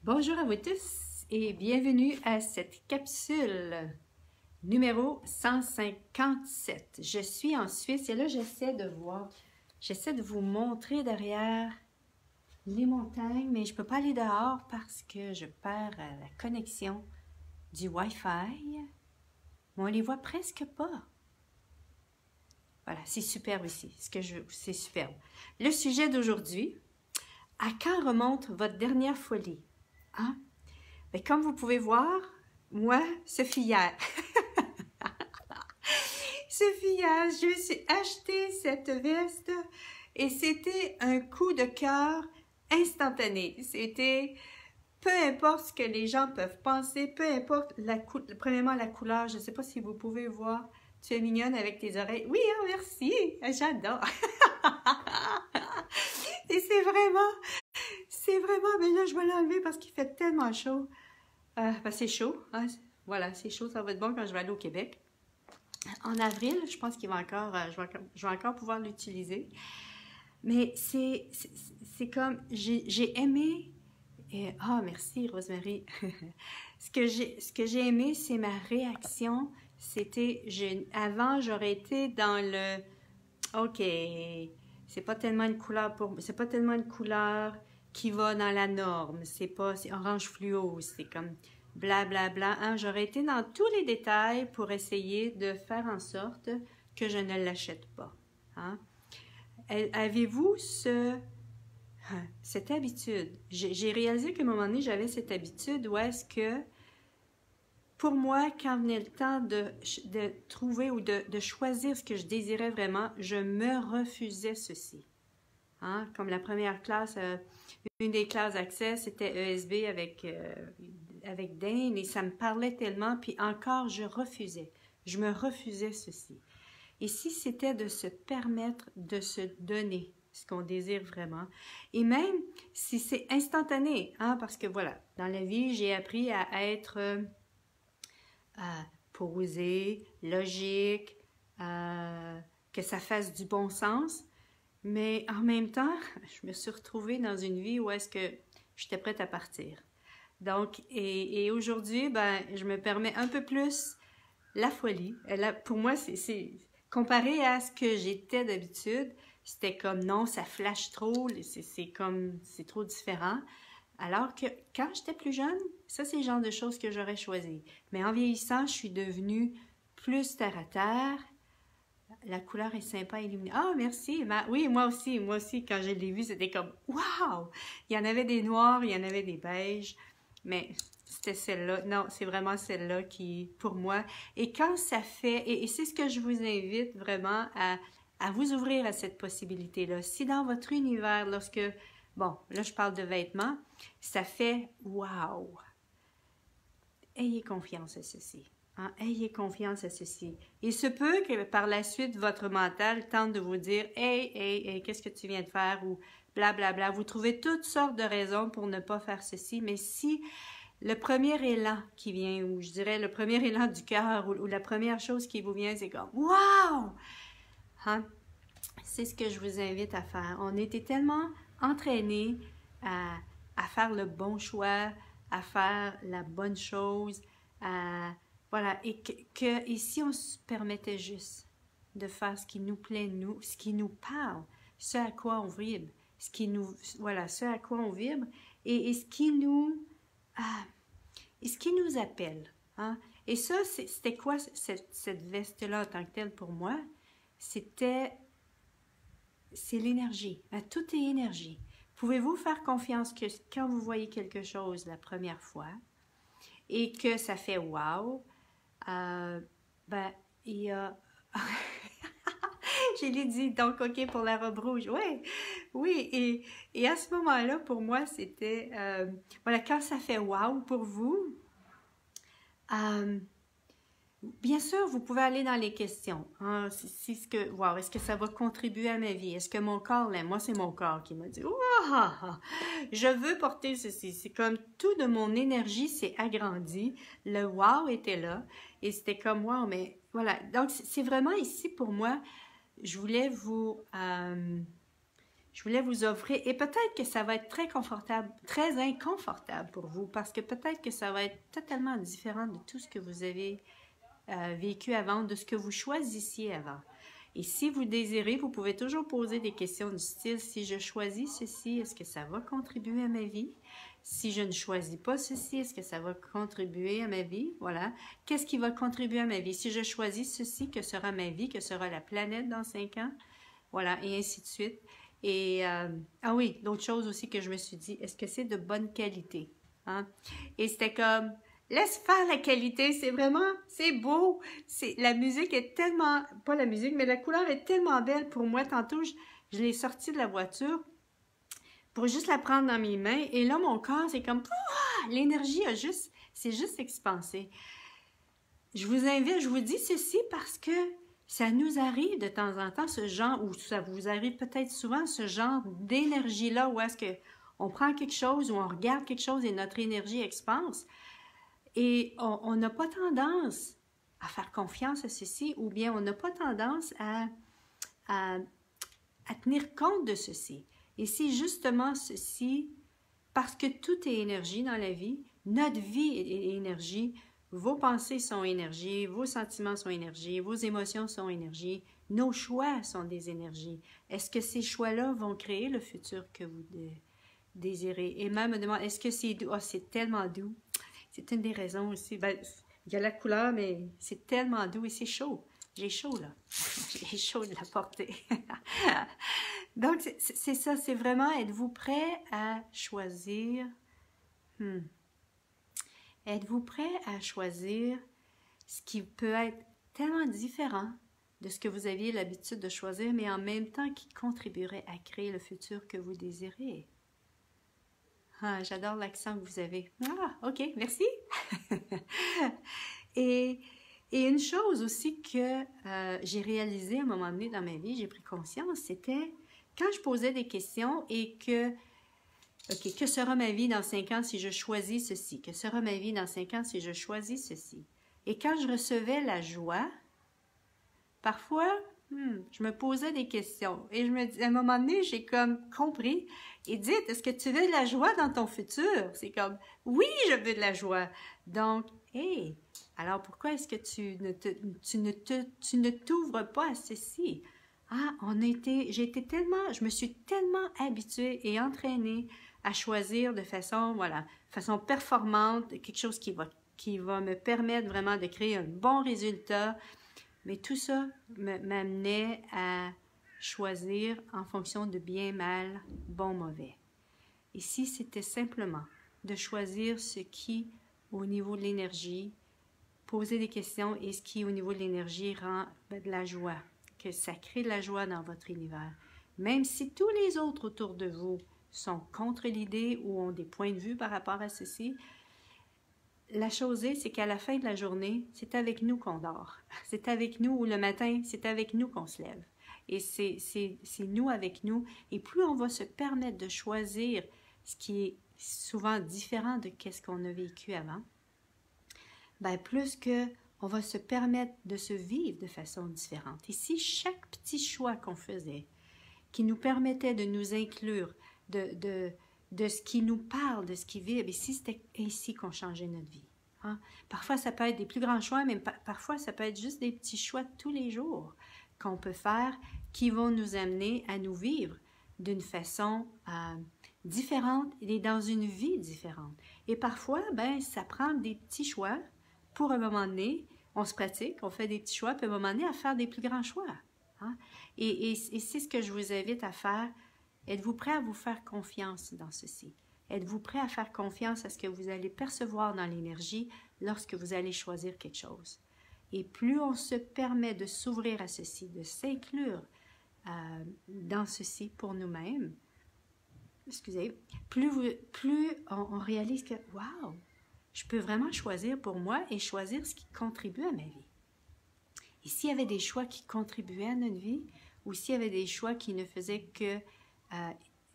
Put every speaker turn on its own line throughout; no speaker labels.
Bonjour à vous tous et bienvenue à cette capsule numéro 157. Je suis en Suisse et là j'essaie de vous montrer derrière les montagnes, mais je ne peux pas aller dehors parce que je perds la connexion du Wi-Fi. On ne les voit presque pas. Voilà, c'est superbe ici. C'est superbe. Le sujet d'aujourd'hui, à quand remonte votre dernière folie? Hein? Mais comme vous pouvez voir, moi, Sophie hier, je me suis acheté cette veste et c'était un coup de cœur instantané. C'était, peu importe ce que les gens peuvent penser, peu importe premièrement la couleur, je ne sais pas si vous pouvez voir, tu es mignonne avec tes oreilles. Oui, hein, merci, j'adore. Et c'est vraiment, mais là je vais l'enlever parce qu'il fait tellement chaud. C'est chaud, hein? Voilà, c'est chaud, ça va être bon quand je vais aller au Québec. En avril, je pense qu'il va encore, je vais encore pouvoir l'utiliser. Mais c'est comme, j'ai aimé, merci Rosemary. Ce que j'ai aimé, c'est ma réaction. Avant, j'aurais été dans le, ok, c'est pas tellement une couleur qui va dans la norme, c'est orange fluo, c'est comme blablabla. Hein? J'aurais été dans tous les détails pour essayer de faire en sorte que je ne l'achète pas. Hein? Avez-vous cette habitude? J'ai réalisé qu'à un moment donné, j'avais cette habitude où est-ce que, pour moi, quand venait le temps de trouver ou de choisir ce que je désirais vraiment, je me refusais ceci. Hein? Comme la première classe, une des classes d'accès, c'était ESB avec Dane et ça me parlait tellement, puis encore, je me refusais ceci. Et si c'était de se permettre de se donner ce qu'on désire vraiment, et même si c'est instantané, hein, parce que voilà, dans la vie, j'ai appris à être posée, logique, que ça fasse du bon sens, mais en même temps, je me suis retrouvée dans une vie où est-ce que j'étais prête à partir. Donc, et aujourd'hui, ben, je me permets un peu plus la folie. Pour moi, c'est comparé à ce que j'étais d'habitude, c'était comme non, ça flash trop, c'est trop différent. Alors que quand j'étais plus jeune, ça c'est le genre de choses que j'aurais choisi. Mais en vieillissant, je suis devenue plus terre à terre. La couleur est sympa et lumineuse. Ah, merci. Oui, moi aussi, quand je l'ai vu, c'était comme waouh! Il y en avait des noirs, il y en avait des beiges, mais c'était celle-là. Non, c'est vraiment celle-là qui, pour moi, et quand ça fait, et c'est ce que je vous invite vraiment à vous ouvrir à cette possibilité-là. Si dans votre univers, bon, là je parle de vêtements, ça fait waouh! Ayez confiance à ceci. Hein? Ayez confiance à ceci. Il se peut que par la suite, votre mental tente de vous dire « Hey, qu'est-ce que tu viens de faire? » ou blablabla. Bla, bla. Vous trouvez toutes sortes de raisons pour ne pas faire ceci, mais si le premier élan qui vient, ou je dirais le premier élan du cœur, ou la première chose qui vous vient, c'est comme « Wow! » Hein? C'est ce que je vous invite à faire. On était tellement entraînés à faire le bon choix, à faire la bonne chose, voilà, et si on se permettait juste de faire ce qui nous plaît, ce qui nous parle, ce à quoi on vibre, ce à quoi on vibre, et ce qui nous appelle. Hein? Et ça, c'était quoi cette veste-là en tant que telle pour moi? C'est l'énergie. Tout est énergie. Pouvez-vous faire confiance que quand vous voyez quelque chose la première fois et que ça fait wow, il y a... Je l'ai dit, donc OK pour la robe rouge. Ouais, oui, et à ce moment-là, pour moi, c'était... voilà, quand ça fait wow pour vous, bien sûr, vous pouvez aller dans les questions. Hein, wow, est-ce que ça va contribuer à ma vie? Est-ce que mon corps l'aime? Moi, c'est mon corps qui m'a dit « Wow! Je veux porter ceci. » C'est comme tout de mon énergie s'est agrandi. Le wow était là. Et c'était comme wow, mais voilà. Donc, c'est vraiment ici pour moi, je voulais je voulais vous offrir, et peut-être que ça va être très confortable, très inconfortable pour vous, parce que peut-être que ça va être totalement différent de tout ce que vous avez vécu avant, de ce que vous choisissiez avant. Et si vous désirez, vous pouvez toujours poser des questions du style, si je choisis ceci, est-ce que ça va contribuer à ma vie? Si je ne choisis pas ceci, est-ce que ça va contribuer à ma vie? Voilà. Qu'est-ce qui va contribuer à ma vie? Si je choisis ceci, que sera ma vie? Que sera la planète dans 5 ans? Voilà, et ainsi de suite. Et, ah oui, l'autre chose aussi que je me suis dit, est-ce que c'est de bonne qualité? Hein? Et c'était comme, laisse faire la qualité, c'est vraiment, c'est beau. La musique est tellement, pas la musique, mais la couleur est tellement belle pour moi. Tantôt, je l'ai sortie de la voiture pour juste la prendre dans mes mains. Et là, mon corps, c'est comme, l'énergie c'est juste expansé. Je vous invite, je vous dis ceci parce que ça nous arrive de temps en temps, ce genre, ou ça vous arrive peut-être souvent, ce genre d'énergie-là, où est-ce qu'on prend quelque chose, ou on regarde quelque chose et notre énergie expanse. Et on n'a pas tendance à faire confiance à ceci, ou bien on n'a pas tendance à tenir compte de ceci. Et c'est justement ceci, parce que tout est énergie dans la vie, notre vie est énergie, vos pensées sont énergie, vos sentiments sont énergie, vos émotions sont énergie, nos choix sont des énergies. Est-ce que ces choix-là vont créer le futur que vous désirez? Emma me demande, est-ce que c'est doux? Oh, c'est tellement doux. C'est une des raisons aussi. Ben, il y a la couleur, mais c'est tellement doux et c'est chaud. J'ai chaud, là. J'ai chaud de la porter. Donc, c'est ça. C'est vraiment, êtes-vous prêt à choisir? Êtes-vous prêt à choisir ce qui peut être tellement différent de ce que vous aviez l'habitude de choisir, mais en même temps qui contribuerait à créer le futur que vous désirez? Ah, j'adore l'accent que vous avez. Ah, ok, merci. et une chose aussi que j'ai réalisée à un moment donné dans ma vie, j'ai pris conscience, c'était quand je posais des questions et que, ok, que sera ma vie dans 5 ans si je choisis ceci? Que sera ma vie dans 5 ans si je choisis ceci? Et quand je recevais la joie, parfois, je me posais des questions. Et à un moment donné, j'ai comme compris. Edith, est-ce que tu veux de la joie dans ton futur? C'est comme, oui, je veux de la joie. Donc, hey, alors pourquoi est-ce que tu ne t'ouvres pas à ceci? Ah, je me suis tellement habituée et entraînée à choisir de façon performante, quelque chose qui va me permettre vraiment de créer un bon résultat. Mais tout ça m'amenait à choisir en fonction de bien, mal, bon, mauvais. Ici, c'était simplement de choisir ce qui, au niveau de l'énergie, poser des questions et ce qui, au niveau de l'énergie, rend de la joie, que ça crée de la joie dans votre univers. Même si tous les autres autour de vous sont contre l'idée ou ont des points de vue par rapport à ceci, la chose est, c'est qu'à la fin de la journée, c'est avec nous qu'on dort. C'est avec nous, ou le matin, c'est avec nous qu'on se lève. Et c'est nous avec nous. Et plus on va se permettre de choisir ce qui est souvent différent de ce qu'on a vécu avant, ben plus que on va se permettre de se vivre de façon différente. Et si chaque petit choix qu'on faisait, qui nous permettait de nous inclure, de ce qui nous parle, de ce qui vibre, et si c'était ainsi qu'on changeait notre vie. Hein? Parfois, ça peut être des plus grands choix, mais parfois, ça peut être juste des petits choix de tous les jours qu'on peut faire qui vont nous amener à nous vivre d'une façon différente et dans une vie différente. Et parfois, ben, ça prend des petits choix pour un moment donné, on se pratique, on fait des petits choix, puis à un moment donné, à faire des plus grands choix. Hein? Et c'est ce que je vous invite à faire. Êtes-vous prêt à vous faire confiance dans ceci? Êtes-vous prêt à faire confiance à ce que vous allez percevoir dans l'énergie lorsque vous allez choisir quelque chose? Et plus on se permet de s'ouvrir à ceci, de s'inclure dans ceci pour nous-mêmes, plus on réalise que, wow, je peux vraiment choisir pour moi et choisir ce qui contribue à ma vie. Et s'il y avait des choix qui contribuaient à notre vie, ou s'il y avait des choix qui ne faisaient que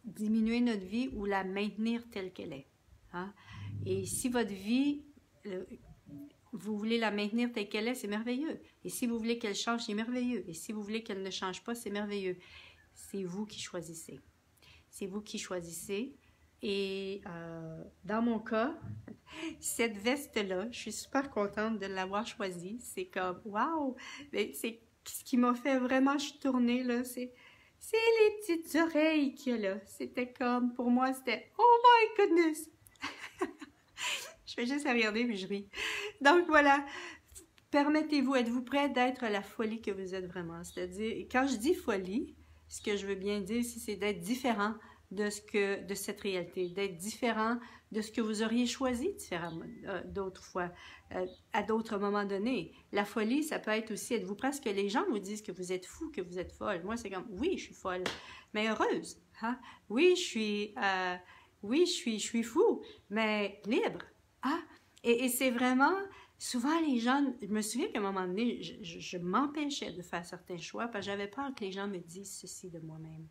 diminuer notre vie ou la maintenir telle qu'elle est. Hein? Et si votre vie, vous voulez la maintenir telle qu'elle est, c'est merveilleux. Et si vous voulez qu'elle change, c'est merveilleux. Et si vous voulez qu'elle ne change pas, c'est merveilleux. C'est vous qui choisissez. c'est vous qui choisissez. Et dans mon cas, cette veste-là, je suis super contente de l'avoir choisie. C'est comme, wow! C'est ce qui m'a fait vraiment tourner, là, c'est les petites oreilles qu'il y a là. C'était comme, pour moi, c'était, oh my goodness! Je fais juste à regarder puis je ris. Donc voilà, permettez-vous, êtes-vous prêt d'être la folie que vous êtes vraiment? C'est-à-dire, quand je dis folie, ce que je veux bien dire ici, c'est d'être différent de cette réalité, d'être différent de ce que vous auriez choisi différemment d'autres fois, à d'autres moments donnés. La folie, ça peut être aussi, êtes-vous prêt à ce que les gens vous disent que vous êtes fou, que vous êtes folle? Moi, c'est comme, oui, je suis folle, mais heureuse. Hein? Oui, je suis fou, mais libre. Ah, et c'est vraiment, souvent les gens, je me souviens qu'à un moment donné, je m'empêchais de faire certains choix parce que j'avais peur que les gens me disent ceci de moi-même,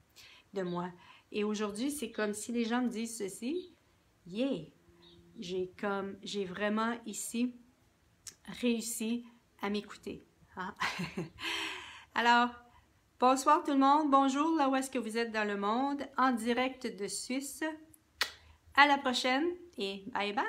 de moi. Et aujourd'hui, c'est comme si les gens me disent ceci, yeah, j'ai vraiment ici réussi à m'écouter. Hein? Alors, bonsoir tout le monde, bonjour là où est-ce que vous êtes dans le monde, en direct de Suisse. À la prochaine et bye bye!